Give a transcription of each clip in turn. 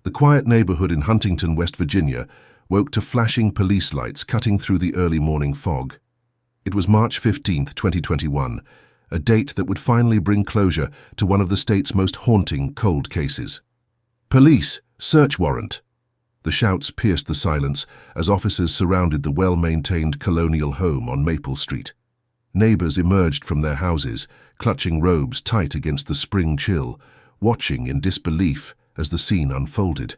The quiet neighborhood in Huntington, West Virginia, woke to flashing police lights cutting through the early morning fog. It was March 15, 2021, a date that would finally bring closure to one of the state's most haunting cold cases. "Police! Search warrant!" The shouts pierced the silence as officers surrounded the well-maintained colonial home on Maple Street. Neighbors emerged from their houses, clutching robes tight against the spring chill, watching in disbelief as the scene unfolded.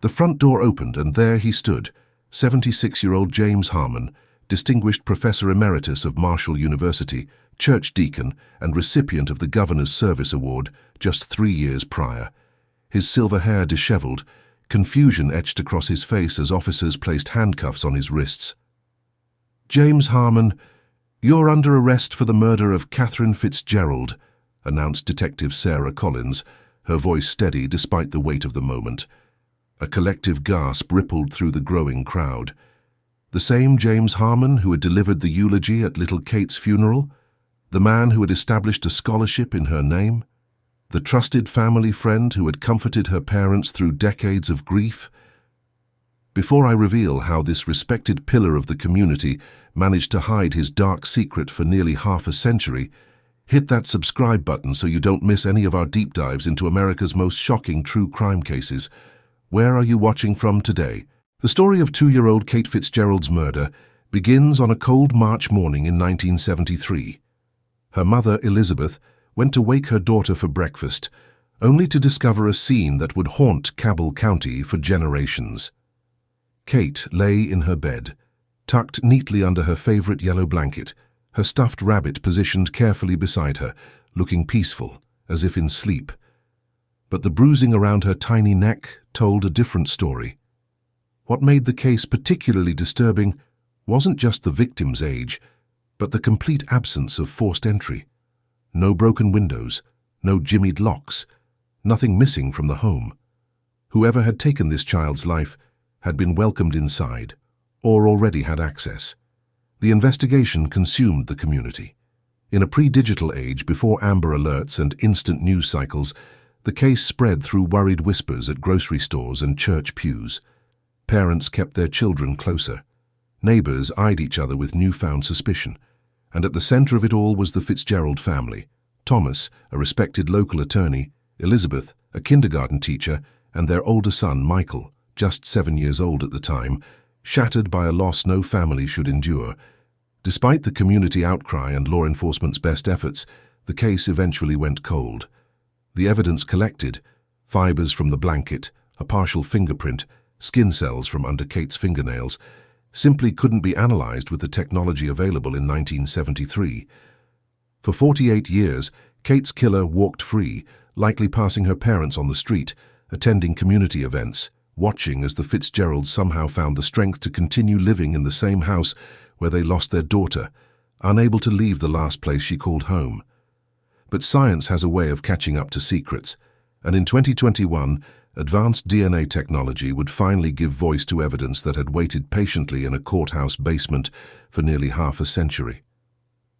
The front door opened, and there he stood, 76-year-old James Harmon, distinguished professor emeritus of Marshall University, church deacon, and recipient of the Governor's Service Award just 3 years prior. His silver hair disheveled, confusion etched across his face as officers placed handcuffs on his wrists. "James Harmon, you're under arrest for the murder of Kate Fitzgerald," announced Detective Sarah Collins, her voice steady despite the weight of the moment. A collective gasp rippled through the growing crowd. The same James Harmon who had delivered the eulogy at little Kate's funeral? The man who had established a scholarship in her name? The trusted family friend who had comforted her parents through decades of grief? Before I reveal how this respected pillar of the community managed to hide his dark secret for nearly half a century, hit that subscribe button so you don't miss any of our deep dives into America's most shocking true crime cases. Where are you watching from today? The story of 2-year-old Kate Fitzgerald's murder begins on a cold March morning in 1973. Her mother, Elizabeth, went to wake her daughter for breakfast, only to discover a scene that would haunt Cabell County for generations. Kate lay in her bed, tucked neatly under her favorite yellow blanket, her stuffed rabbit positioned carefully beside her, looking peaceful, as if in sleep. But the bruising around her tiny neck told a different story. What made the case particularly disturbing wasn't just the victim's age, but the complete absence of forced entry. No broken windows, no jimmied locks, nothing missing from the home. Whoever had taken this child's life had been welcomed inside, or already had access. The investigation consumed the community. In a pre-digital age, before Amber Alerts and instant news cycles, the case spread through worried whispers at grocery stores and church pews. Parents kept their children closer. Neighbors eyed each other with newfound suspicion. And at the center of it all was the Fitzgerald family. Thomas, a respected local attorney, Elizabeth, a kindergarten teacher, and their older son, Michael, just 7 years old at the time, shattered by a loss no family should endure. Despite the community outcry and law enforcement's best efforts, the case eventually went cold. The evidence collected, fibers from the blanket, a partial fingerprint, skin cells from under Kate's fingernails, simply couldn't be analyzed with the technology available in 1973. For 48 years, Kate's killer walked free, likely passing her parents on the street, attending community events, watching as the Fitzgeralds somehow found the strength to continue living in the same house where they lost their daughter, unable to leave the last place she called home. But science has a way of catching up to secrets, and in 2021, advanced DNA technology would finally give voice to evidence that had waited patiently in a courthouse basement for nearly half a century.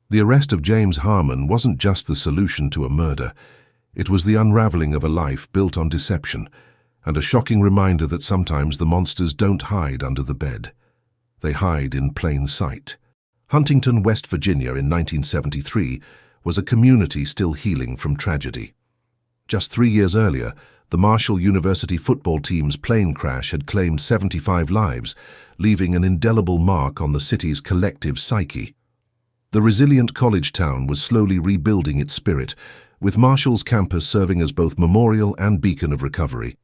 The arrest of James Harmon wasn't just the solution to a murder, it was the unraveling of a life built on deception, and a shocking reminder that sometimes the monsters don't hide under the bed. They hide in plain sight. Huntington, West Virginia in 1973 was a community still healing from tragedy. Just 3 years earlier, the Marshall University football team's plane crash had claimed 75 lives, leaving an indelible mark on the city's collective psyche. The resilient college town was slowly rebuilding its spirit, with Marshall's campus serving as both memorial and beacon of recovery.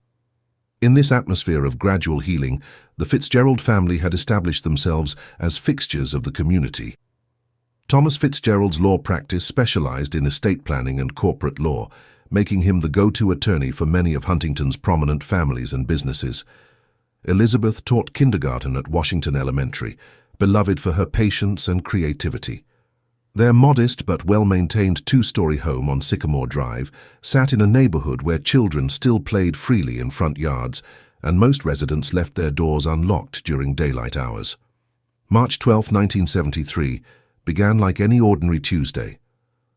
In this atmosphere of gradual healing, the Fitzgerald family had established themselves as fixtures of the community. Thomas Fitzgerald's law practice specialized in estate planning and corporate law, making him the go-to attorney for many of Huntington's prominent families and businesses. Elizabeth taught kindergarten at Washington Elementary, beloved for her patience and creativity. Their modest but well-maintained 2-story home on Sycamore Drive sat in a neighborhood where children still played freely in front yards, and most residents left their doors unlocked during daylight hours. March 12, 1973, began like any ordinary Tuesday.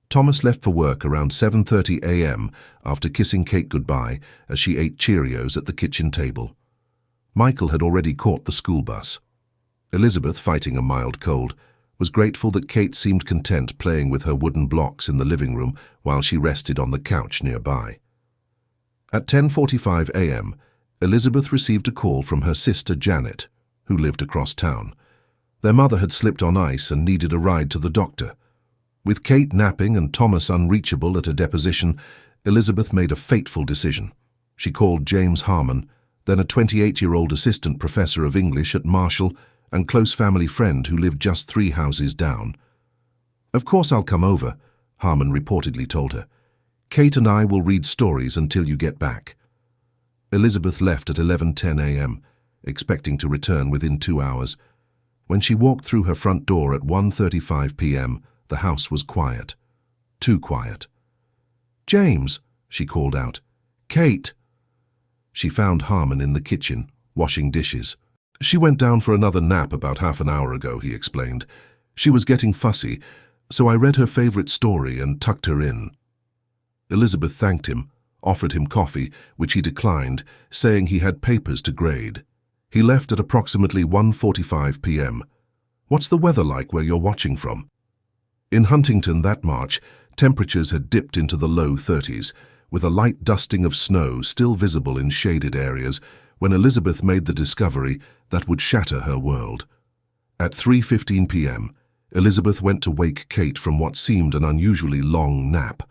Thomas left for work around 7:30 a.m. after kissing Kate goodbye as she ate Cheerios at the kitchen table. Michael had already caught the school bus. Elizabeth, fighting a mild cold, was grateful that Kate seemed content playing with her wooden blocks in the living room while she rested on the couch nearby. At 10:45 a.m., Elizabeth received a call from her sister Janet, who lived across town. Their mother had slipped on ice and needed a ride to the doctor. With Kate napping and Thomas unreachable at a deposition, Elizabeth made a fateful decision. She called James Harmon, then a 28-year-old assistant professor of English at Marshall and close family friend who lived just 3 houses down. "Of course I'll come over," Harmon reportedly told her. "Kate and I will read stories until you get back." Elizabeth left at 11:10 a.m., expecting to return within 2 hours. When she walked through her front door at 1:35 p.m., the house was quiet. Too quiet. "James," she called out. "Kate." She found Harmon in the kitchen, washing dishes. "She went down for another nap about half an hour ago," he explained. "She was getting fussy, so I read her favorite story and tucked her in." Elizabeth thanked him, offered him coffee, which he declined, saying he had papers to grade. He left at approximately 1:45 p.m. "What's the weather like where you're watching from?" In Huntington that March, temperatures had dipped into the low 30s, with a light dusting of snow still visible in shaded areas, when Elizabeth made the discovery that would shatter her world. At 3:15 p.m., Elizabeth went to wake Kate from what seemed an unusually long nap.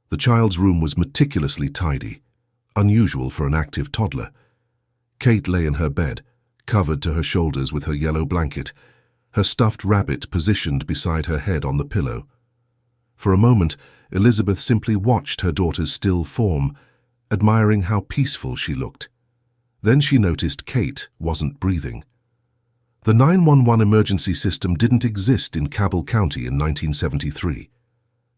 The child's room was meticulously tidy, unusual for an active toddler. Kate lay in her bed, covered to her shoulders with her yellow blanket, her stuffed rabbit positioned beside her head on the pillow. For a moment, Elizabeth simply watched her daughter's still form, admiring how peaceful she looked. Then she noticed Kate wasn't breathing. The 911 emergency system didn't exist in Cabell County in 1973.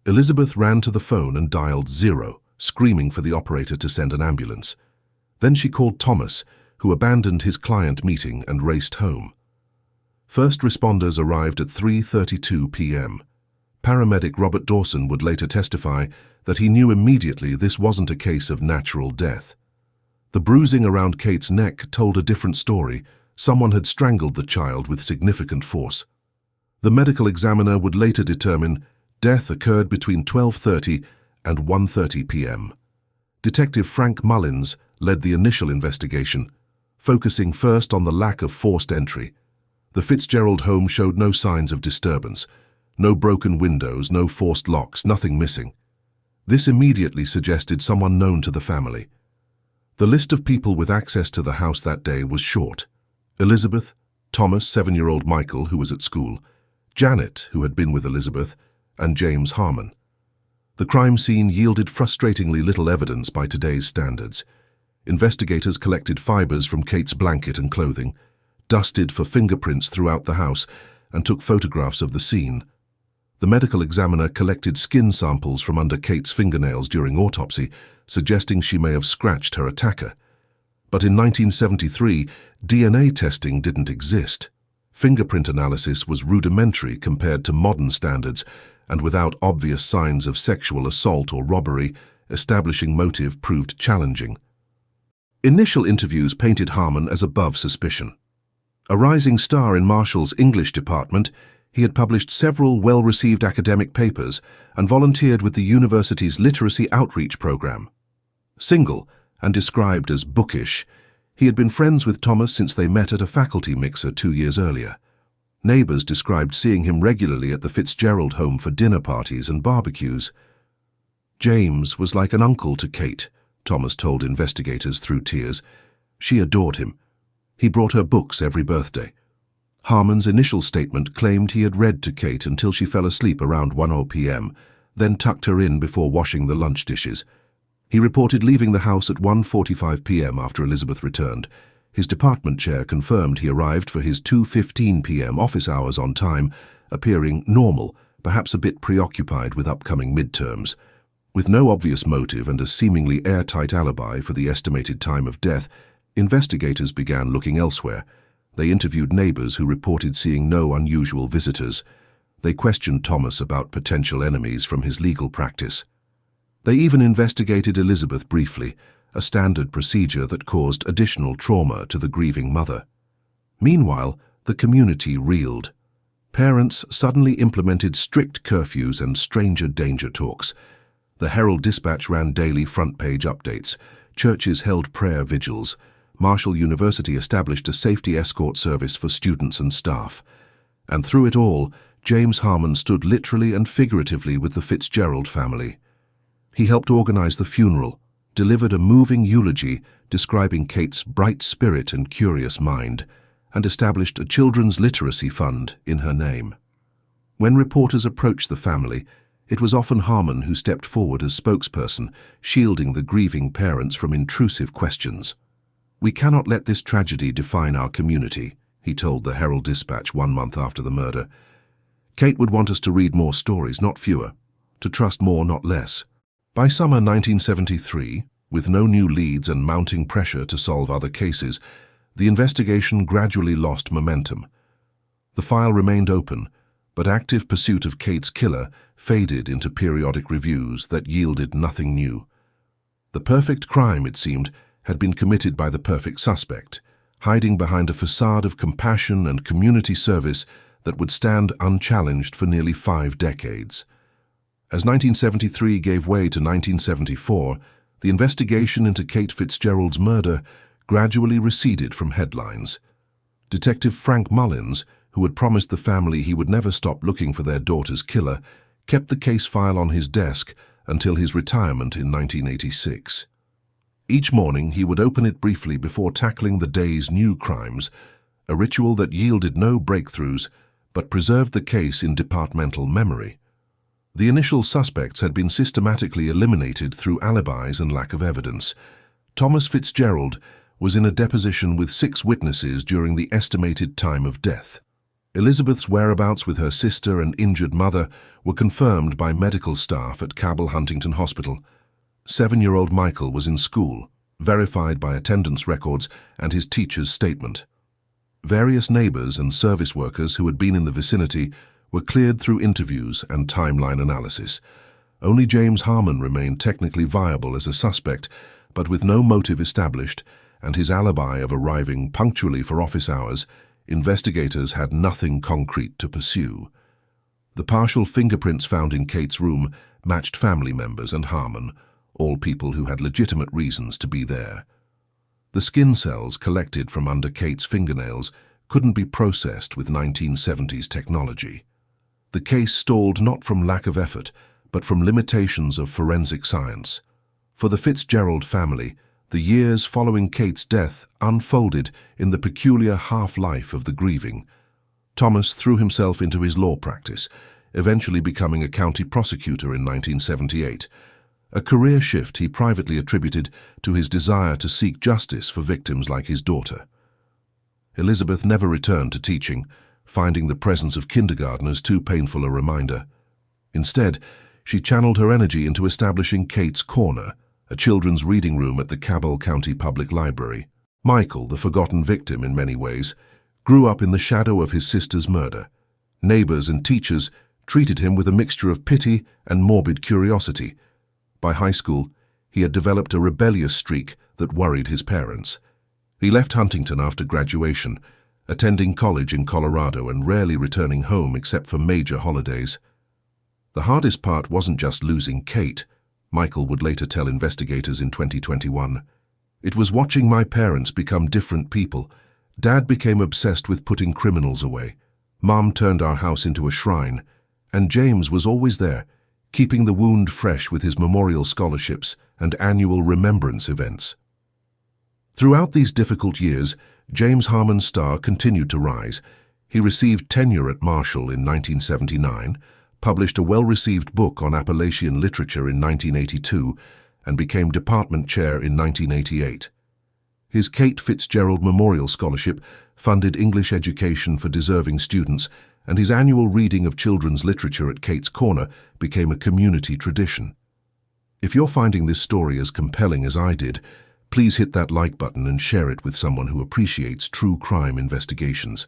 Elizabeth ran to the phone and dialed 0, screaming for the operator to send an ambulance. Then she called Thomas, who abandoned his client meeting and raced home. First responders arrived at 3:32 p.m. Paramedic Robert Dawson would later testify that he knew immediately this wasn't a case of natural death. The bruising around Kate's neck told a different story. Someone had strangled the child with significant force. The medical examiner would later determine death occurred between 12:30 and 1:30 p.m. Detective Frank Mullins led the initial investigation, focusing first on the lack of forced entry. The Fitzgerald home showed no signs of disturbance. No broken windows, no forced locks, nothing missing. This immediately suggested someone known to the family. The list of people with access to the house that day was short. Elizabeth, Thomas, 7-year-old Michael, who was at school, Janet, who had been with Elizabeth, and James Harmon. The crime scene yielded frustratingly little evidence by today's standards. Investigators collected fibers from Kate's blanket and clothing, dusted for fingerprints throughout the house, and took photographs of the scene. The medical examiner collected skin samples from under Kate's fingernails during autopsy, suggesting she may have scratched her attacker. But in 1973, DNA testing didn't exist. Fingerprint analysis was rudimentary compared to modern standards, and without obvious signs of sexual assault or robbery, establishing motive proved challenging. Initial interviews painted Harmon as above suspicion. A rising star in Marshall's English department, he had published several well-received academic papers and volunteered with the university's literacy outreach program. Single and described as bookish, he had been friends with Thomas since they met at a faculty mixer 2 years earlier. Neighbors described seeing him regularly at the Fitzgerald home for dinner parties and barbecues. James was like an uncle to Kate, Thomas told investigators through tears. She adored him. He brought her books every birthday. Harmon's initial statement claimed he had read to Kate until she fell asleep around 1:00 p.m., then tucked her in before washing the lunch dishes. He reported leaving the house at 1:45 p.m. after Elizabeth returned. His department chair confirmed he arrived for his 2:15 p.m. office hours on time, appearing normal, perhaps a bit preoccupied with upcoming midterms. With no obvious motive and a seemingly airtight alibi for the estimated time of death, investigators began looking elsewhere. They interviewed neighbors who reported seeing no unusual visitors. They questioned Thomas about potential enemies from his legal practice. They even investigated Elizabeth briefly, a standard procedure that caused additional trauma to the grieving mother. Meanwhile, the community reeled. Parents suddenly implemented strict curfews and stranger danger talks. The Herald-Dispatch ran daily front-page updates. Churches held prayer vigils. Marshall University established a safety escort service for students and staff. And through it all, James Harmon stood literally and figuratively with the Fitzgerald family. He helped organize the funeral, delivered a moving eulogy describing Kate's bright spirit and curious mind, and established a children's literacy fund in her name. When reporters approached the family, it was often Harmon who stepped forward as spokesperson, shielding the grieving parents from intrusive questions. "We cannot let this tragedy define our community," he told the Herald-Dispatch 1 month after the murder. "Kate would want us to read more stories, not fewer, to trust more, not less." By summer 1973, with no new leads and mounting pressure to solve other cases, the investigation gradually lost momentum. The file remained open, but active pursuit of Kate's killer faded into periodic reviews that yielded nothing new. The perfect crime, it seemed, had been committed by the perfect suspect, hiding behind a facade of compassion and community service that would stand unchallenged for nearly 5 decades. As 1973 gave way to 1974, the investigation into Kate Fitzgerald's murder gradually receded from headlines. Detective Frank Mullins, who had promised the family he would never stop looking for their daughter's killer, kept the case file on his desk until his retirement in 1986. Each morning he would open it briefly before tackling the day's new crimes, a ritual that yielded no breakthroughs but preserved the case in departmental memory. The initial suspects had been systematically eliminated through alibis and lack of evidence. Thomas Fitzgerald was in a deposition with 6 witnesses during the estimated time of death. Elizabeth's whereabouts with her sister and injured mother were confirmed by medical staff at Cabell Huntington Hospital. 7-year-old Michael was in school, verified by attendance records and his teacher's statement. Various neighbors and service workers who had been in the vicinity were cleared through interviews and timeline analysis. Only James Harmon remained technically viable as a suspect, but with no motive established and his alibi of arriving punctually for office hours, investigators had nothing concrete to pursue. The partial fingerprints found in Kate's room matched family members and Harmon, all people who had legitimate reasons to be there. The skin cells collected from under Kate's fingernails couldn't be processed with 1970s technology. The case stalled not from lack of effort, but from limitations of forensic science. For the Fitzgerald family, the years following Kate's death unfolded in the peculiar half-life of the grieving. Thomas threw himself into his law practice, eventually becoming a county prosecutor in 1978, a career shift he privately attributed to his desire to seek justice for victims like his daughter. Elizabeth never returned to teaching, finding the presence of kindergartners too painful a reminder. Instead, she channeled her energy into establishing Kate's Corner, a children's reading room at the Cabell County Public Library. Michael, the forgotten victim in many ways, grew up in the shadow of his sister's murder. Neighbors and teachers treated him with a mixture of pity and morbid curiosity. By high school, he had developed a rebellious streak that worried his parents. He left Huntington after graduation, attending college in Colorado and rarely returning home except for major holidays. The hardest part wasn't just losing Kate, Michael would later tell investigators in 2021. It was watching my parents become different people. Dad became obsessed with putting criminals away. Mom turned our house into a shrine. And James was always there, keeping the wound fresh with his memorial scholarships and annual remembrance events. Throughout these difficult years, James Harmon's star continued to rise. He received tenure at Marshall in 1979, published a well-received book on Appalachian literature in 1982, and became department chair in 1988. His Kate Fitzgerald Memorial Scholarship funded English education for deserving students, and his annual reading of children's literature at Kate's Corner became a community tradition. If you're finding this story as compelling as I did, please hit that like button and share it with someone who appreciates true crime investigations.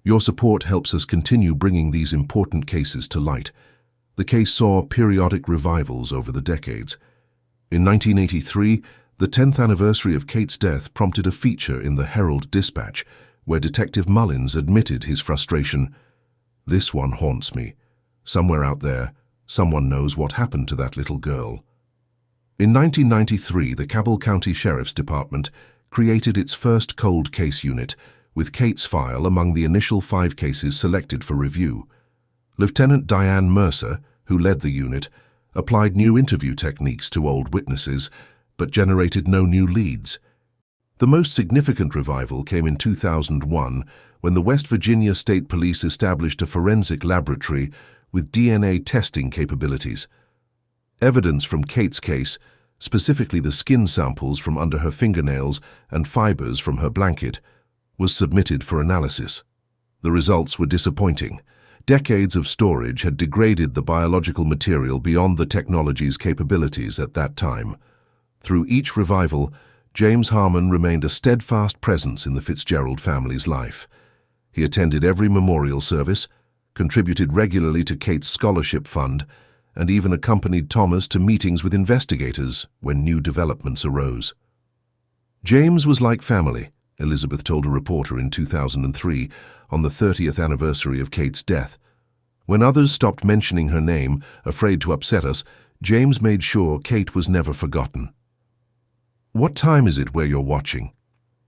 Your support helps us continue bringing these important cases to light. The case saw periodic revivals over the decades. In 1983, the 10th anniversary of Kate's death prompted a feature in the Herald-Dispatch, where Detective Mullins admitted his frustration. "This one haunts me. Somewhere out there, someone knows what happened to that little girl." In 1993, the Cabell County Sheriff's Department created its first cold case unit, with Kate's file among the initial 5 cases selected for review. Lieutenant Diane Mercer, who led the unit, applied new interview techniques to old witnesses, but generated no new leads. The most significant revival came in 2001, when the West Virginia State Police established a forensic laboratory with DNA testing capabilities. Evidence from Kate's case, specifically the skin samples from under her fingernails and fibers from her blanket, was submitted for analysis. The results were disappointing. Decades of storage had degraded the biological material beyond the technology's capabilities at that time. Through each revival, James Harmon remained a steadfast presence in the Fitzgerald family's life. He attended every memorial service, contributed regularly to Kate's scholarship fund, and even accompanied Thomas to meetings with investigators when new developments arose. "James was like family," Elizabeth told a reporter in 2003 on the 30th anniversary of Kate's death. "When others stopped mentioning her name, afraid to upset us, James made sure Kate was never forgotten." What time is it where you're watching?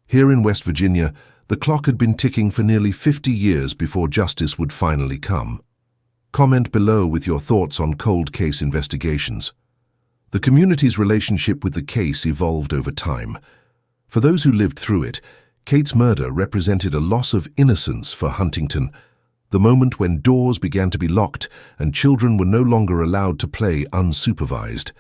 Here in West Virginia, the clock had been ticking for nearly 50 years before justice would finally come. Comment below with your thoughts on cold case investigations. The community's relationship with the case evolved over time. For those who lived through it, Kate's murder represented a loss of innocence for Huntington, the moment when doors began to be locked and children were no longer allowed to play unsupervised.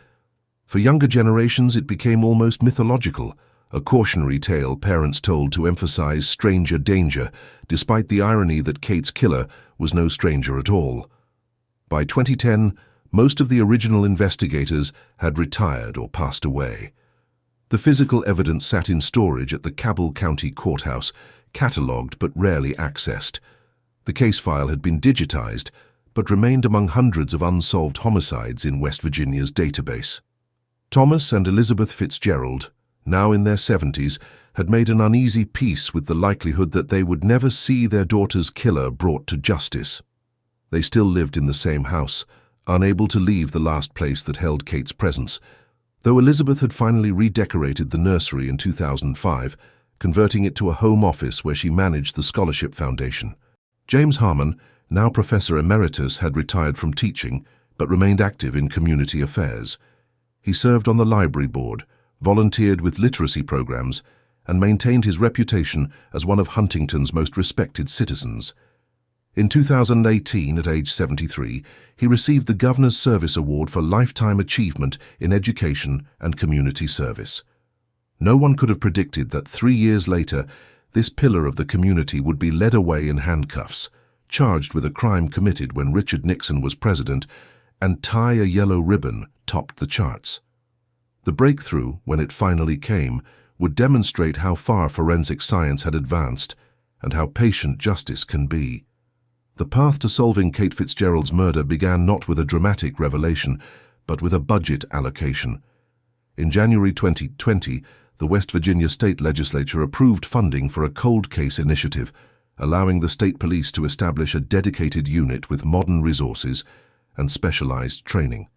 For younger generations, it became almost mythological, a cautionary tale parents told to emphasize stranger danger, despite the irony that Kate's killer was no stranger at all. By 2010, most of the original investigators had retired or passed away. The physical evidence sat in storage at the Cabell County Courthouse, catalogued but rarely accessed. The case file had been digitized, but remained among hundreds of unsolved homicides in West Virginia's database. Thomas and Elizabeth Fitzgerald, now in their 70s, had made an uneasy peace with the likelihood that they would never see their daughter's killer brought to justice. They still lived in the same house, unable to leave the last place that held Kate's presence, though Elizabeth had finally redecorated the nursery in 2005, converting it to a home office where she managed the Scholarship Foundation. James Harmon, now Professor Emeritus, had retired from teaching, but remained active in community affairs. He served on the library board, volunteered with literacy programs, and maintained his reputation as one of Huntington's most respected citizens. In 2018, at age 73, he received the Governor's Service Award for Lifetime Achievement in Education and Community Service. No one could have predicted that 3 years later, this pillar of the community would be led away in handcuffs, charged with a crime committed when Richard Nixon was president, and tie a yellow ribbon topped the charts. The breakthrough, when it finally came, would demonstrate how far forensic science had advanced and how patient justice can be. The path to solving Kate Fitzgerald's murder began not with a dramatic revelation, but with a budget allocation. In January 2020, the West Virginia State Legislature approved funding for a cold case initiative, allowing the state police to establish a dedicated unit with modern resources and specialized training.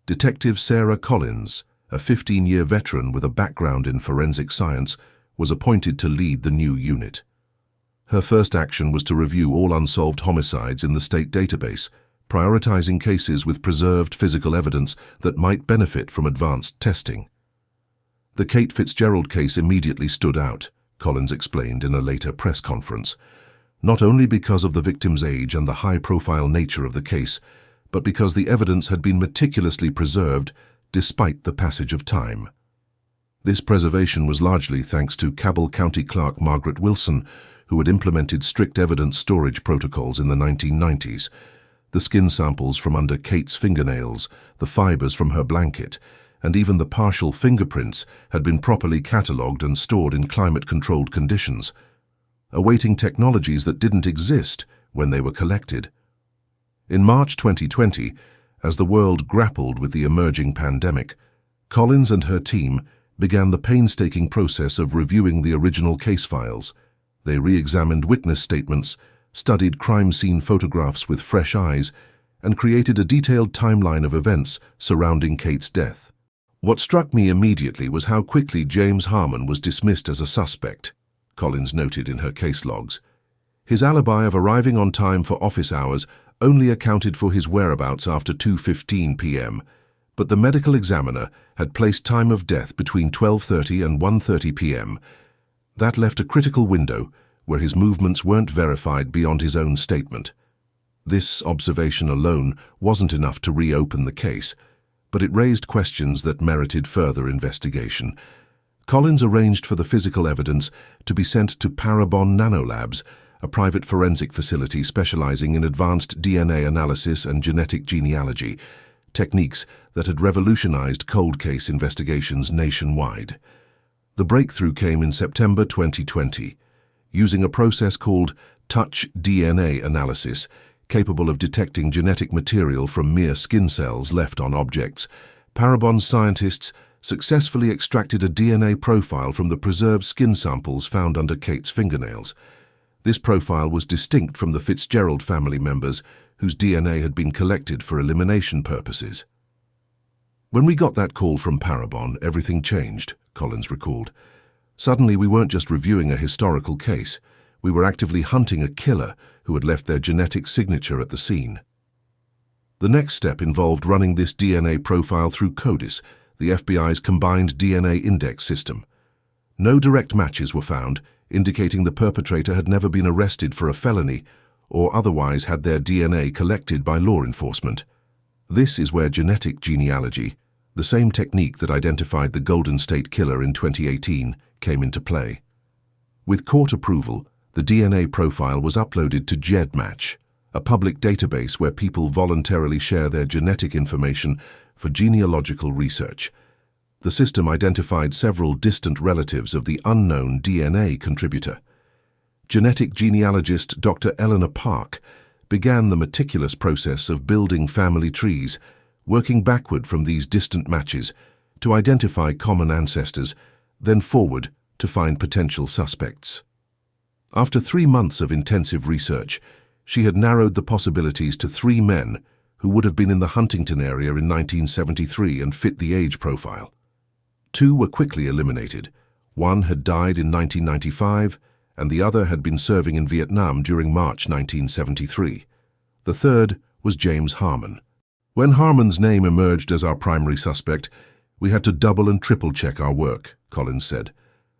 Detective Sarah Collins, a 15-year veteran with a background in forensic science, was appointed to lead the new unit. Her first action was to review all unsolved homicides in the state database, prioritizing cases with preserved physical evidence that might benefit from advanced testing. The Kate Fitzgerald case immediately stood out, Collins explained in a later press conference, not only because of the victim's age and the high-profile nature of the case, but because the evidence had been meticulously preserved despite the passage of time. This preservation was largely thanks to Cabell County Clerk Margaret Wilson, who had implemented strict evidence storage protocols in the 1990s. The skin samples from under Kate's fingernails, the fibers from her blanket, and even the partial fingerprints had been properly catalogued and stored in climate-controlled conditions. awaiting technologies that didn't exist when they were collected. In March 2020, as the world grappled with the emerging pandemic, Collins and her team began the painstaking process of reviewing the original case files. They re-examined witness statements, studied crime scene photographs with fresh eyes, and created a detailed timeline of events surrounding Kate's death. What struck me immediately was how quickly James Harmon was dismissed as a suspect, Collins noted in her case logs. His alibi of arriving on time for office hours only accounted for his whereabouts after 2:15 p.m., but the medical examiner had placed time of death between 12:30 and 1:30 p.m. That left a critical window where his movements weren't verified beyond his own statement. This observation alone wasn't enough to reopen the case, but it raised questions that merited further investigation. Collins arranged for the physical evidence to be sent to Parabon Nanolabs, a private forensic facility specializing in advanced DNA analysis and genetic genealogy, techniques that had revolutionized cold case investigations nationwide. The breakthrough came in September 2020. Using a process called touch DNA analysis, capable of detecting genetic material from mere skin cells left on objects, Parabon's scientists successfully extracted a DNA profile from the preserved skin samples found under Kate's fingernails. This profile was distinct from the Fitzgerald family members, whose DNA had been collected for elimination purposes. When we got that call from Parabon, everything changed, Collins recalled. Suddenly, we weren't just reviewing a historical case. We were actively hunting a killer who had left their genetic signature at the scene. The next step involved running this DNA profile through CODIS, the FBI's combined DNA index system. No direct matches were found, indicating the perpetrator had never been arrested for a felony or otherwise had their DNA collected by law enforcement. This is where genetic genealogy, the same technique that identified the Golden State Killer in 2018, came into play. With court approval, the DNA profile was uploaded to GEDmatch, a public database where people voluntarily share their genetic information for genealogical research. The system identified several distant relatives of the unknown DNA contributor. Genetic genealogist Dr. Eleanor Park began the meticulous process of building family trees, working backward from these distant matches to identify common ancestors, then forward to find potential suspects. After 3 months of intensive research, she had narrowed the possibilities to 3 men who would have been in the Huntington area in 1973 and fit the age profile. 2 were quickly eliminated. 1 had died in 1995, and the other had been serving in Vietnam during March 1973. The third was James Harmon. When Harmon's name emerged as our primary suspect, we had to double and triple check our work, Collins said.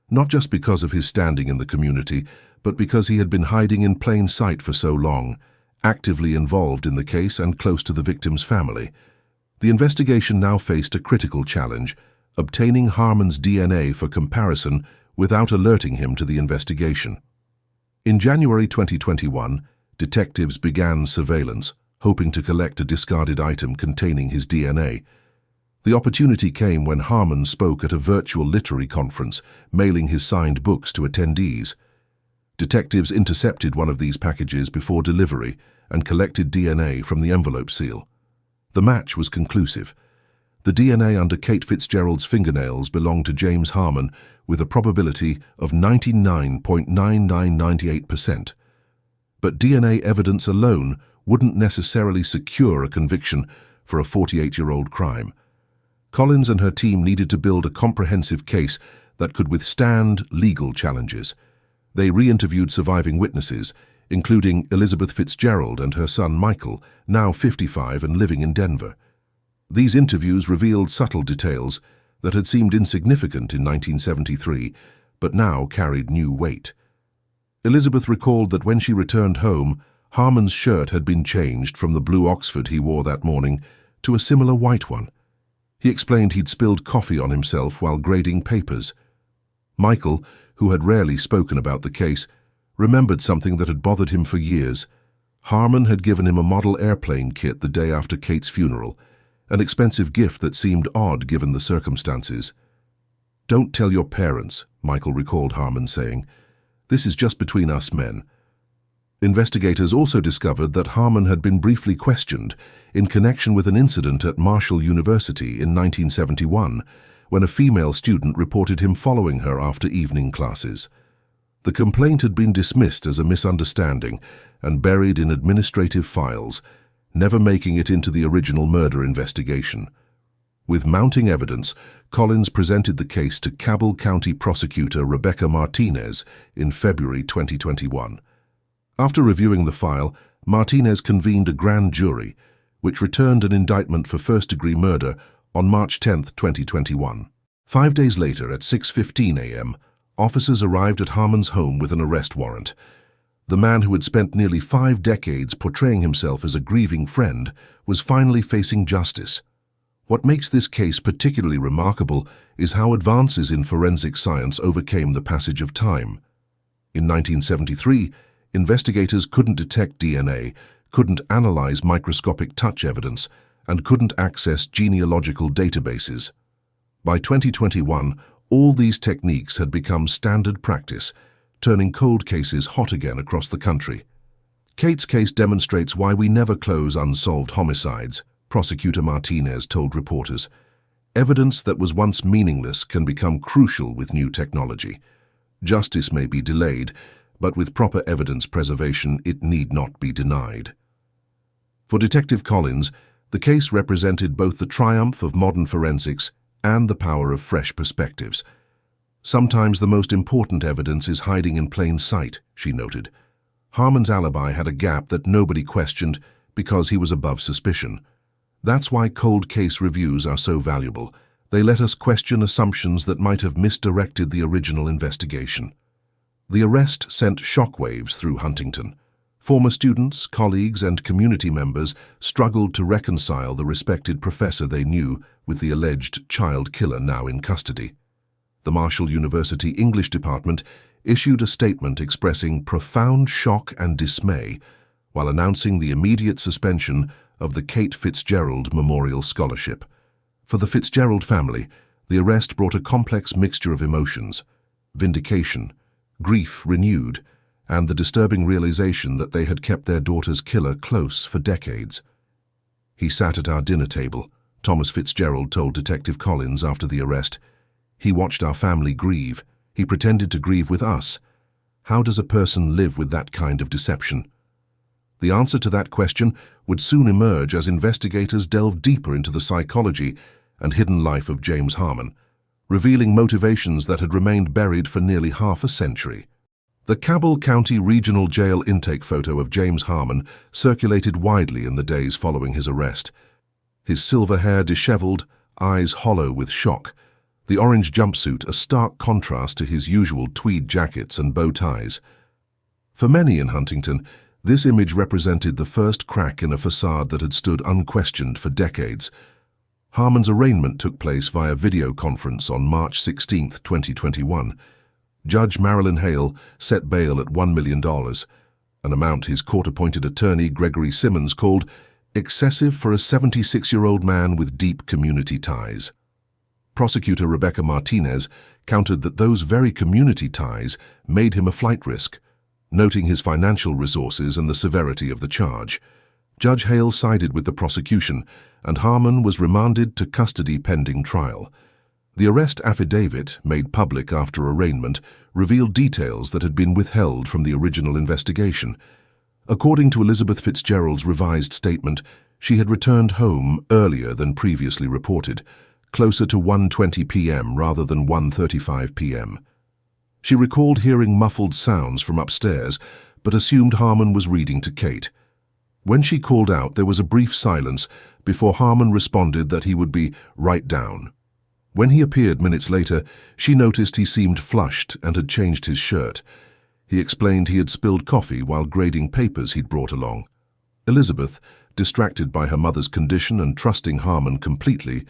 Not just because of his standing in the community, but because he had been hiding in plain sight for so long, actively involved in the case and close to the victim's family. The investigation now faced a critical challenge, obtaining Harmon's DNA for comparison without alerting him to the investigation. In January 2021, detectives began surveillance, hoping to collect a discarded item containing his DNA. The opportunity came when Harmon spoke at a virtual literary conference, mailing his signed books to attendees. Detectives intercepted one of these packages before delivery and collected DNA from the envelope seal. The match was conclusive. The DNA under Kate Fitzgerald's fingernails belonged to James Harmon with a probability of 99.9998%. But DNA evidence alone wouldn't necessarily secure a conviction for a 48-year-old crime. Collins and her team needed to build a comprehensive case that could withstand legal challenges. They re-interviewed surviving witnesses, including Elizabeth Fitzgerald and her son Michael, now 55 and living in Denver. These interviews revealed subtle details that had seemed insignificant in 1973, but now carried new weight. Elizabeth recalled that when she returned home, Harmon's shirt had been changed from the blue Oxford he wore that morning to a similar white one. He explained he'd spilled coffee on himself while grading papers. Michael, who had rarely spoken about the case, remembered something that had bothered him for years. Harmon had given him a model airplane kit the day after Kate's funeral, an expensive gift that seemed odd given the circumstances. "Don't tell your parents," Michael recalled Harmon saying. This is just between us men. Investigators also discovered that Harmon had been briefly questioned in connection with an incident at Marshall University in 1971, when a female student reported him following her after evening classes. The complaint had been dismissed as a misunderstanding and buried in administrative files, never making it into the original murder investigation. With mounting evidence, Collins presented the case to Cabell County prosecutor Rebecca Martinez in February 2021. After reviewing the file, Martinez convened a grand jury, which returned an indictment for first-degree murder on March 10, 2021. 5 days later, at 6:15 a.m., officers arrived at Harmon's home with an arrest warrant. The man who had spent nearly 5 decades portraying himself as a grieving friend was finally facing justice. What makes this case particularly remarkable is how advances in forensic science overcame the passage of time. In 1973, investigators couldn't detect DNA, couldn't analyze microscopic touch evidence, and couldn't access genealogical databases. By 2021, all these techniques had become standard practice, turning cold cases hot again across the country. Kate's case demonstrates why we never close unsolved homicides, Prosecutor Martinez told reporters. Evidence that was once meaningless can become crucial with new technology. Justice may be delayed, but with proper evidence preservation, it need not be denied. For Detective Collins, the case represented both the triumph of modern forensics and the power of fresh perspectives. Sometimes the most important evidence is hiding in plain sight, she noted. Harmon's alibi had a gap that nobody questioned because he was above suspicion. That's why cold case reviews are so valuable. They let us question assumptions that might have misdirected the original investigation. The arrest sent shockwaves through Huntington. Former students, colleagues, and community members struggled to reconcile the respected professor they knew with the alleged child killer now in custody. The Marshall University English Department issued a statement expressing profound shock and dismay while announcing the immediate suspension of the Kate Fitzgerald Memorial Scholarship. For the Fitzgerald family, the arrest brought a complex mixture of emotions: vindication, grief renewed, and the disturbing realization that they had kept their daughter's killer close for decades. "He sat at our dinner table," Thomas Fitzgerald told Detective Collins after the arrest. "He watched our family grieve. He pretended to grieve with us. How does a person live with that kind of deception?" The answer to that question would soon emerge as investigators delved deeper into the psychology and hidden life of James Harmon, revealing motivations that had remained buried for nearly half a century. The Cabell County Regional Jail intake photo of James Harmon circulated widely in the days following his arrest. His silver hair disheveled, eyes hollow with shock, the orange jumpsuit a stark contrast to his usual tweed jackets and bow ties. For many in Huntington, this image represented the first crack in a facade that had stood unquestioned for decades. Harmon's arraignment took place via video conference on March 16, 2021. Judge Marilyn Hale set bail at $1 million, an amount his court-appointed attorney Gregory Simmons called excessive for a 76-year-old man with deep community ties. Prosecutor Rebecca Martinez countered that those very community ties made him a flight risk, noting his financial resources and the severity of the charge. Judge Hale sided with the prosecution, and Harmon was remanded to custody pending trial. The arrest affidavit, made public after arraignment, revealed details that had been withheld from the original investigation. According to Elizabeth Fitzgerald's revised statement, she had returned home earlier than previously reported, closer to 1:20 p.m. rather than 1:35 p.m. She recalled hearing muffled sounds from upstairs, but assumed Harmon was reading to Kate. When she called out, there was a brief silence before Harmon responded that he would be right down. When he appeared minutes later, she noticed he seemed flushed and had changed his shirt. He explained he had spilled coffee while grading papers he'd brought along. Elizabeth, distracted by her mother's condition and trusting Harmon completely,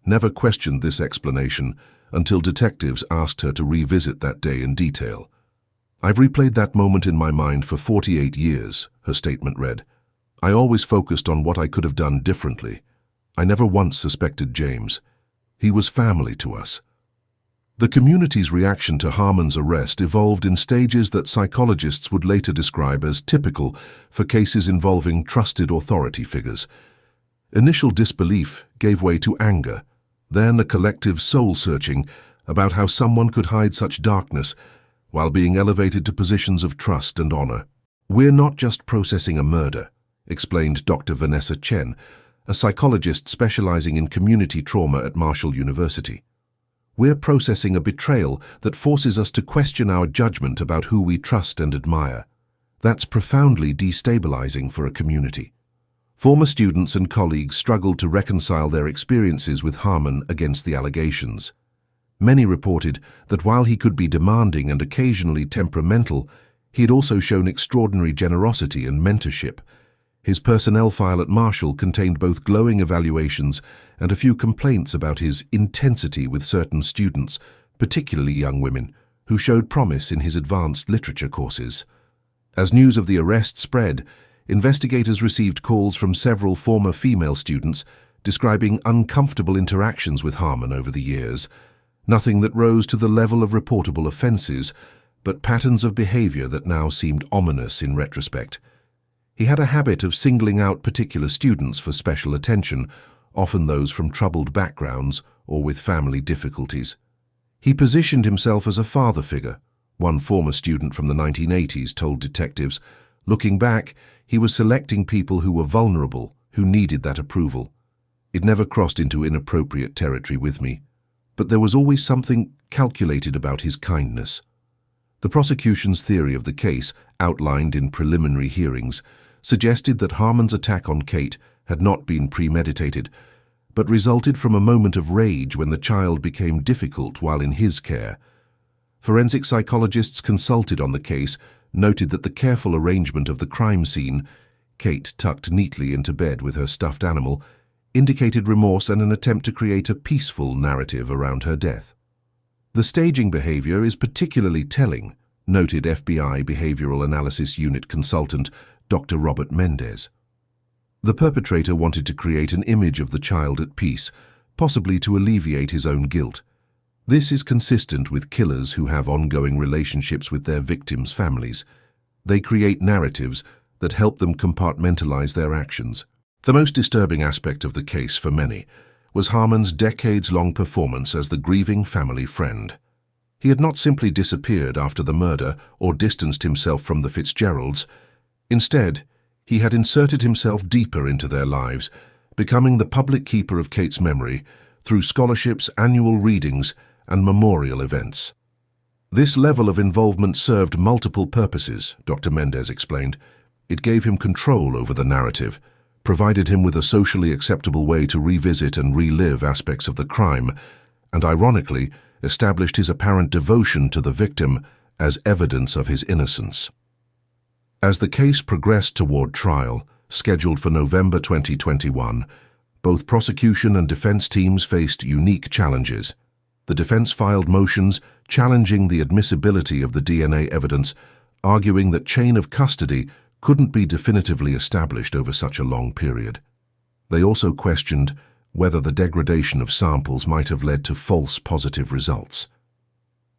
never questioned this explanation until detectives asked her to revisit that day in detail. "I've replayed that moment in my mind for 48 years, her statement read. "I always focused on what I could have done differently. I never once suspected James. He was family to us." The community's reaction to Harmon's arrest evolved in stages that psychologists would later describe as typical for cases involving trusted authority figures. Initial disbelief gave way to anger, then a collective soul-searching about how someone could hide such darkness while being elevated to positions of trust and honor. "We're not just processing a murder," explained Dr. Vanessa Chen, a psychologist specializing in community trauma at Marshall University. "We're processing a betrayal that forces us to question our judgment about who we trust and admire. That's profoundly destabilizing for a community." Former students and colleagues struggled to reconcile their experiences with Harmon against the allegations. Many reported that while he could be demanding and occasionally temperamental, he had also shown extraordinary generosity and mentorship. His personnel file at Marshall contained both glowing evaluations and a few complaints about his intensity with certain students, particularly young women, who showed promise in his advanced literature courses. As news of the arrest spread, investigators received calls from several former female students describing uncomfortable interactions with Harmon over the years. Nothing that rose to the level of reportable offenses, but patterns of behavior that now seemed ominous in retrospect. He had a habit of singling out particular students for special attention, often those from troubled backgrounds or with family difficulties. He positioned himself as a father figure, one former student from the 1980s told detectives. Looking back, he was selecting people who were vulnerable, who needed that approval. It never crossed into inappropriate territory with me, but there was always something calculated about his kindness. The prosecution's theory of the case, outlined in preliminary hearings, suggested that Harmon's attack on Kate had not been premeditated, but resulted from a moment of rage when the child became difficult while in his care. Forensic psychologists consulted on the case noted that the careful arrangement of the crime scene, Kate tucked neatly into bed with her stuffed animal, indicated remorse and an attempt to create a peaceful narrative around her death. "The staging behavior is particularly telling," noted FBI Behavioral Analysis Unit consultant Dr. Robert Mendez. The perpetrator wanted to create an image of the child at peace, possibly to alleviate his own guilt. This is consistent with killers who have ongoing relationships with their victims' families. They create narratives that help them compartmentalize their actions. The most disturbing aspect of the case for many was Harmon's decades-long performance as the grieving family friend. He had not simply disappeared after the murder or distanced himself from the Fitzgeralds. Instead, he had inserted himself deeper into their lives, becoming the public keeper of Kate's memory through scholarships, annual readings, and memorial events. This level of involvement served multiple purposes, Dr. Mendez explained. It gave him control over the narrative, provided him with a socially acceptable way to revisit and relive aspects of the crime, and ironically, established his apparent devotion to the victim as evidence of his innocence. As the case progressed toward trial, scheduled for November 2021, both prosecution and defense teams faced unique challenges. The defense filed motions challenging the admissibility of the DNA evidence, arguing that chain of custody couldn't be definitively established over such a long period. They also questioned whether the degradation of samples might have led to false positive results.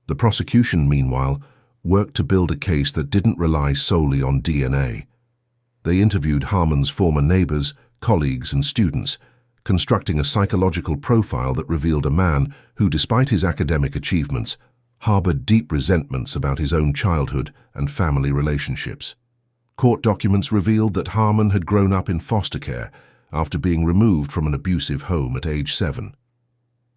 The prosecution, meanwhile, worked to build a case that didn't rely solely on DNA. They interviewed Harmon's former neighbors, colleagues, and students, constructing a psychological profile that revealed a man who, despite his academic achievements, harbored deep resentments about his own childhood and family relationships. Court documents revealed that Harmon had grown up in foster care after being removed from an abusive home at age 7.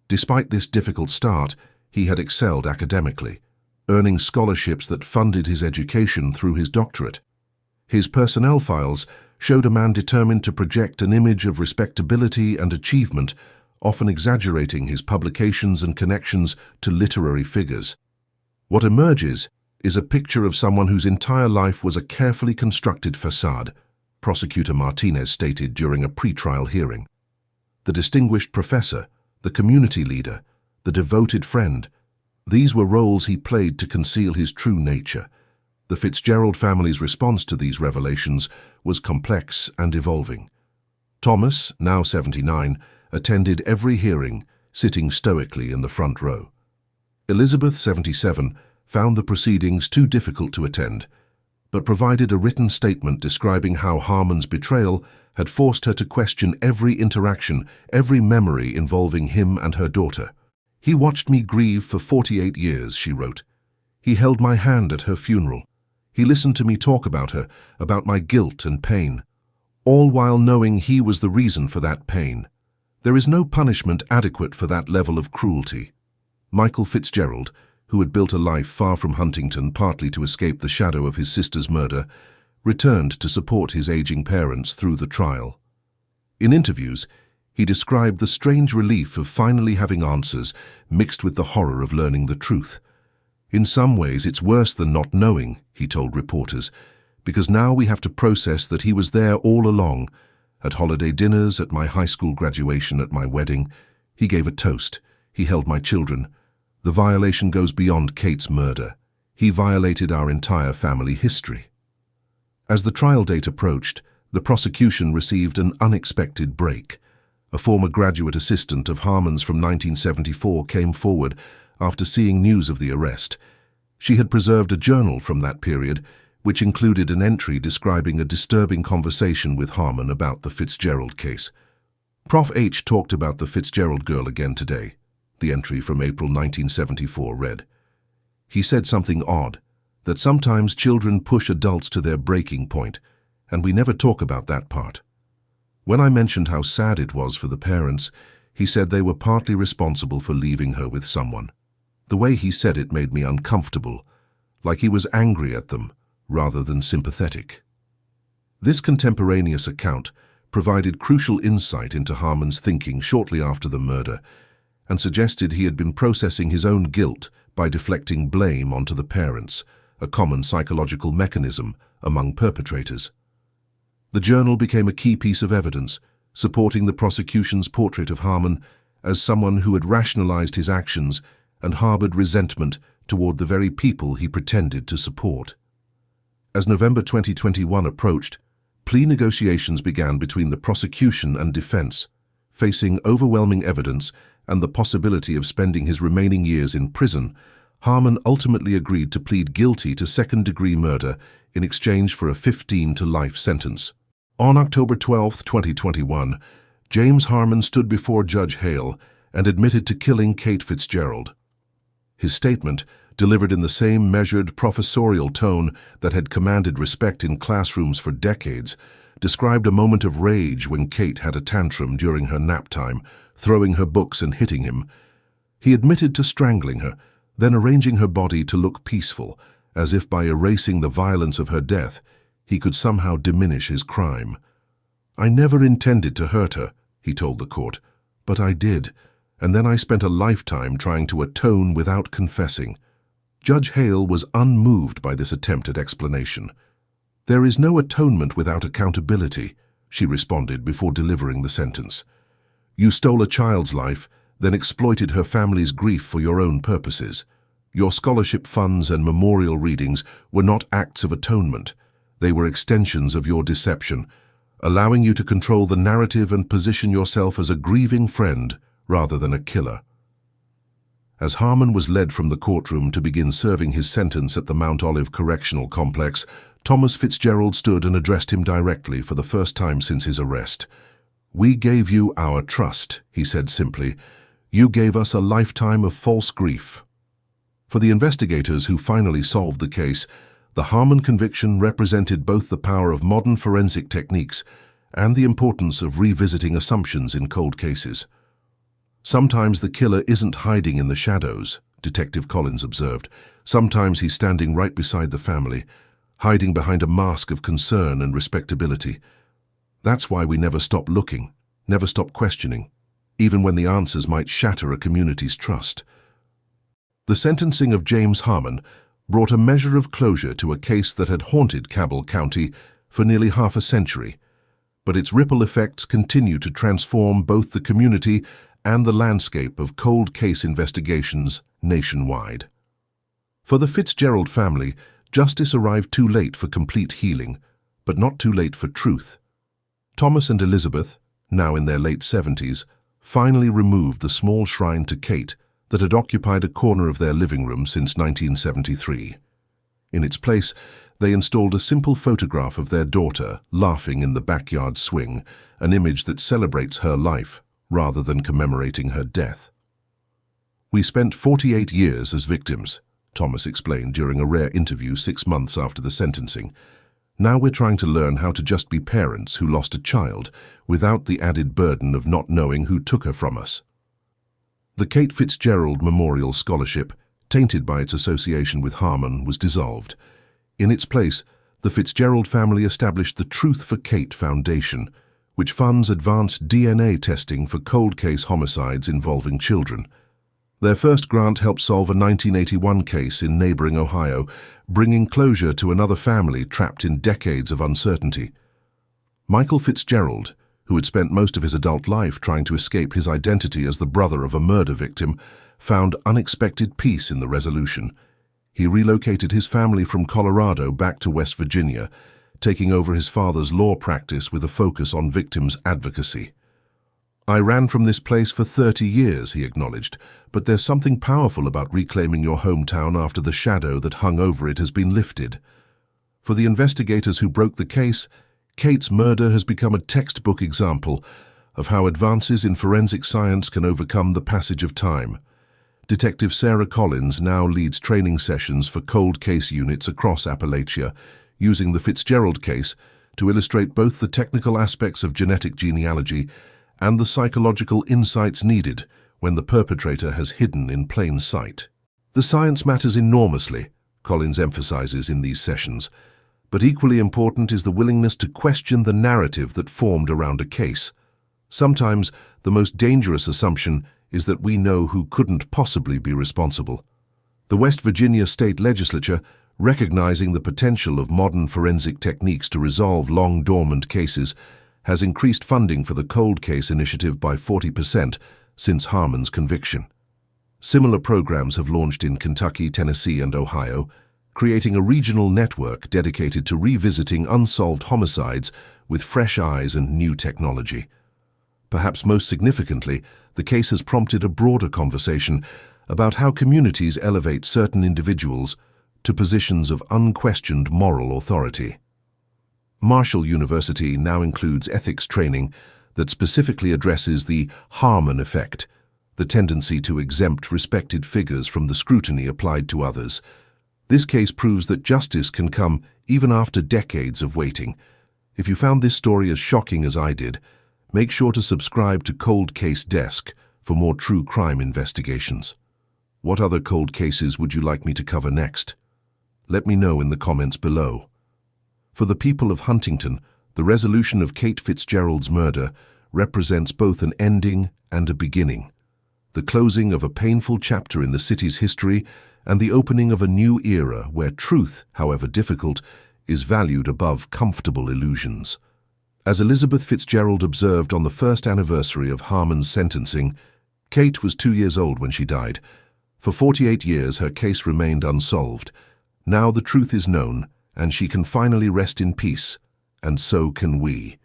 Despite this difficult start, he had excelled academically, earning scholarships that funded his education through his doctorate. His personnel files showed a man determined to project an image of respectability and achievement, often exaggerating his publications and connections to literary figures. What emerges is a picture of someone whose entire life was a carefully constructed facade, Prosecutor Martinez stated during a pretrial hearing. The distinguished professor, the community leader, the devoted friend, these were roles he played to conceal his true nature. The Fitzgerald family's response to these revelations was complex and evolving. Thomas, now 79, attended every hearing, sitting stoically in the front row. Elizabeth, 77, found the proceedings too difficult to attend, but provided a written statement describing how Harmon's betrayal had forced her to question every interaction, every memory involving him and her daughter. "He watched me grieve for 48 years, she wrote. He held my hand at her funeral. He listened to me talk about her, about my guilt and pain, all while knowing he was the reason for that pain. There is no punishment adequate for that level of cruelty." Michael Fitzgerald, who had built a life far from Huntington partly to escape the shadow of his sister's murder, returned to support his aging parents through the trial. In interviews, he described the strange relief of finally having answers mixed with the horror of learning the truth. "In some ways, it's worse than not knowing," he told reporters, "because now we have to process that he was there all along. At holiday dinners, at my high school graduation, at my wedding. He gave a toast. He held my children. The violation goes beyond Kate's murder. He violated our entire family history." As the trial date approached, the prosecution received an unexpected break. A former graduate assistant of Harmon's from 1974 came forward after seeing news of the arrest. She had preserved a journal from that period, which included an entry describing a disturbing conversation with Harmon about the Fitzgerald case. "Prof H talked about the Fitzgerald girl again today," the entry from April 1974 read. "He said something odd, that sometimes children push adults to their breaking point, and we never talk about that part. When I mentioned how sad it was for the parents, he said they were partly responsible for leaving her with someone. The way he said it made me uncomfortable, like he was angry at them rather than sympathetic." This contemporaneous account provided crucial insight into Harmon's thinking shortly after the murder and suggested he had been processing his own guilt by deflecting blame onto the parents, a common psychological mechanism among perpetrators. The journal became a key piece of evidence, supporting the prosecution's portrait of Harmon as someone who had rationalized his actions and harbored resentment toward the very people he pretended to support. As November 2021 approached, plea negotiations began between the prosecution and defense. Facing overwhelming evidence and the possibility of spending his remaining years in prison, Harmon ultimately agreed to plead guilty to second-degree murder in exchange for a 15-to-life sentence. On October 12, 2021, James Harmon stood before Judge Hale and admitted to killing Kate Fitzgerald. His statement, delivered in the same measured, professorial tone that had commanded respect in classrooms for decades, described a moment of rage when Kate had a tantrum during her nap time, throwing her books and hitting him. He admitted to strangling her, then arranging her body to look peaceful, as if by erasing the violence of her death, he could somehow diminish his crime. "I never intended to hurt her," he told the court, "but I did, and then I spent a lifetime trying to atone without confessing." Judge Hale was unmoved by this attempt at explanation. "There is no atonement without accountability," she responded before delivering the sentence. "You stole a child's life, then exploited her family's grief for your own purposes. Your scholarship funds and memorial readings were not acts of atonement. They were extensions of your deception, allowing you to control the narrative and position yourself as a grieving friend rather than a killer." As Harmon was led from the courtroom to begin serving his sentence at the Mount Olive Correctional Complex, Thomas Fitzgerald stood and addressed him directly for the first time since his arrest. "We gave you our trust," he said simply. "You gave us a lifetime of false grief." For the investigators who finally solved the case, the Harmon conviction represented both the power of modern forensic techniques and the importance of revisiting assumptions in cold cases. "Sometimes the killer isn't hiding in the shadows," Detective Collins observed. "Sometimes he's standing right beside the family, hiding behind a mask of concern and respectability. That's why we never stop looking, never stop questioning, even when the answers might shatter a community's trust." The sentencing of James Harmon brought a measure of closure to a case that had haunted Cabell County for nearly half a century, but its ripple effects continue to transform both the community and the landscape of cold case investigations nationwide. For the Fitzgerald family, justice arrived too late for complete healing, but not too late for truth. Thomas and Elizabeth, now in their late 70s, finally removed the small shrine to Kate that had occupied a corner of their living room since 1973. In its place, they installed a simple photograph of their daughter laughing in the backyard swing, an image that celebrates her life rather than commemorating her death. "We spent 48 years as victims," Thomas explained during a rare interview 6 months after the sentencing. "Now we're trying to learn how to just be parents who lost a child without the added burden of not knowing who took her from us." The Kate Fitzgerald Memorial Scholarship, tainted by its association with Harmon, was dissolved. In its place, the Fitzgerald family established the Truth for Kate Foundation, which funds advanced DNA testing for cold case homicides involving children. Their first grant helped solve a 1981 case in neighboring Ohio, bringing closure to another family trapped in decades of uncertainty. Michael Fitzgerald, who had spent most of his adult life trying to escape his identity as the brother of a murder victim, found unexpected peace in the resolution. He relocated his family from Colorado back to West Virginia, taking over his father's law practice with a focus on victims' advocacy. "I ran from this place for 30 years, he acknowledged, "but there's something powerful about reclaiming your hometown after the shadow that hung over it has been lifted." For the investigators who broke the case, Kate's murder has become a textbook example of how advances in forensic science can overcome the passage of time. Detective Sarah Collins now leads training sessions for cold case units across Appalachia, using the Fitzgerald case to illustrate both the technical aspects of genetic genealogy and the psychological insights needed when the perpetrator has hidden in plain sight. The science matters enormously, Collins emphasizes in these sessions, but equally important is the willingness to question the narrative that formed around a case. Sometimes the most dangerous assumption is that we know who couldn't possibly be responsible. The West Virginia State Legislature, recognizing the potential of modern forensic techniques to resolve long-dormant cases, has increased funding for the Cold Case Initiative by 40% since Harmon's conviction. Similar programs have launched in Kentucky, Tennessee, and Ohio, creating a regional network dedicated to revisiting unsolved homicides with fresh eyes and new technology. Perhaps most significantly, the case has prompted a broader conversation about how communities elevate certain individuals to positions of unquestioned moral authority. Marshall University now includes ethics training that specifically addresses the Harmon effect, the tendency to exempt respected figures from the scrutiny applied to others. This case proves that justice can come even after decades of waiting. If you found this story as shocking as I did, make sure to subscribe to Cold Case Desk for more true crime investigations. What other cold cases would you like me to cover next? Let me know in the comments below. For the people of Huntington, the resolution of Kate Fitzgerald's murder represents both an ending and a beginning, the closing of a painful chapter in the city's history and the opening of a new era where truth, however difficult, is valued above comfortable illusions. As Elizabeth Fitzgerald observed on the first anniversary of Harmon's sentencing, Kate was 2 years old when she died. For 48 years, her case remained unsolved. Now the truth is known, and she can finally rest in peace, and so can we.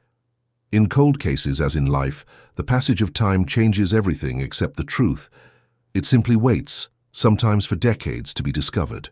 In cold cases, as in life, the passage of time changes everything except the truth. It simply waits, sometimes for decades, to be discovered.